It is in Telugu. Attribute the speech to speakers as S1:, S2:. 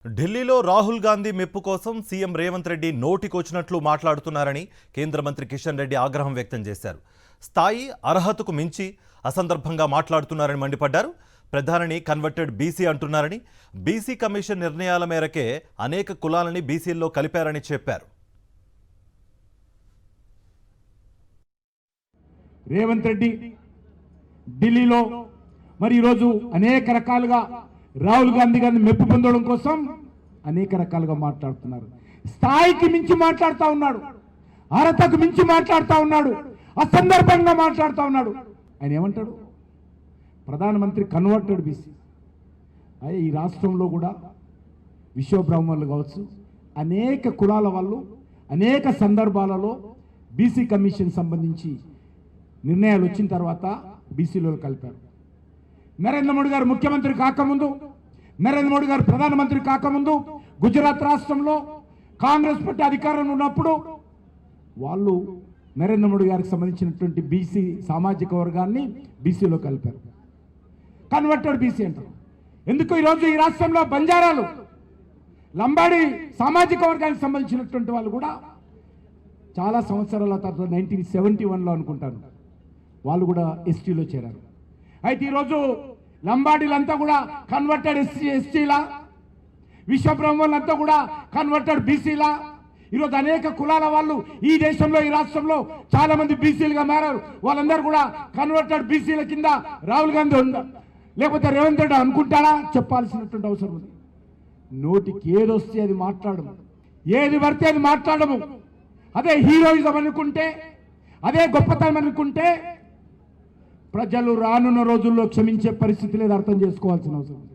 S1: ఢిల్లీలో రాహుల్ గాంధీ మెప్పు కోసం సీఎం రేవంత్ రెడ్డి నోటికొచ్చినట్లు మాట్లాడుతున్నారని కేంద్ర మంత్రి కిషన్ రెడ్డి ఆగ్రహం వ్యక్తం చేశారు. స్థాయి అర్హతకు మించి అసందర్భంగా మాట్లాడుతున్నారని మండిపడ్డారు. ప్రధానిని కన్వర్టెడ్ బీసీ అంటున్నారని, బీసీ కమిషన్ నిర్ణయాల మేరకే అనేక కులాలని బీసీల్లో కలిపారని చెప్పారు.
S2: రేవంత్ రెడ్డి ఢిల్లీలో మరి ఈరోజు అనేక రకాలుగా రాహుల్ గాంధీ గారిని మెప్పు పొందడం కోసం అనేక రకాలుగా మాట్లాడుతున్నారు. స్థాయికి మించి మాట్లాడుతూ ఉన్నాడు, అర్హతకు మించి మాట్లాడుతూ ఉన్నాడు, అసందర్భంగా మాట్లాడుతూ ఉన్నాడు. ఆయన ఏమంటాడు? ప్రధానమంత్రి కన్వర్టెడ్ బీసీ. అదే ఈ రాష్ట్రంలో కూడా విశ్వబ్రాహ్మణులు కావచ్చు, అనేక కులాల వాళ్ళు అనేక సందర్భాలలో బీసీ కమిషన్ సంబంధించి నిర్ణయాలు వచ్చిన తర్వాత బీసీలో కలిపారు. నరేంద్ర మోడీ గారు ముఖ్యమంత్రి కాకముందు, నరేంద్ర మోడీ గారు ప్రధానమంత్రి కాకముందు గుజరాత్ రాష్ట్రంలో కాంగ్రెస్ పార్టీ అధికారంలో ఉన్నప్పుడు వాళ్ళు నరేంద్ర మోడీ గారికి సంబంధించినటువంటి బీసీ సామాజిక వర్గాన్ని బీసీలో కలిపారు. కన్వర్టెడ్ బీసీ అంటారు. ఎందుకు ఈరోజు ఈ రాష్ట్రంలో బంజారాలు, లంబాడి సామాజిక వర్గానికి సంబంధించినటువంటి వాళ్ళు కూడా చాలా సంవత్సరాల తర్వాత 1971లో అనుకుంటాను వాళ్ళు కూడా ఎస్టీలో చేరారు. అయితే ఈరోజు లంబాడీలంతా కూడా కన్వర్టెడ్ ఎస్టీలా, విశ్వబ్రహ్మణులంతా కూడా కన్వర్టెడ్ బీసీలా. ఈరోజు అనేక కులాల వాళ్ళు ఈ దేశంలో ఈ రాష్ట్రంలో చాలా మంది బీసీలుగా మారారు. వాళ్ళందరూ కూడా కన్వర్టెడ్ బీసీల కింద రాహుల్ గాంధీ ఉందా లేకపోతే రేవంత్ రెడ్డి అనుకుంటాడా చెప్పాల్సినటువంటి అవసరం ఉంది. నోటికి ఏదొస్తే అది మాట్లాడము, ఏది పడితే అది మాట్లాడము. అదే హీరోయిజం అనుకుంటే, అదే గొప్పతనం అనుకుంటే ప్రజలు రానున్న రోజుల్లో క్షమించే పరిస్థితి లేదు. అర్థం చేసుకోవాల్సిన అవసరం.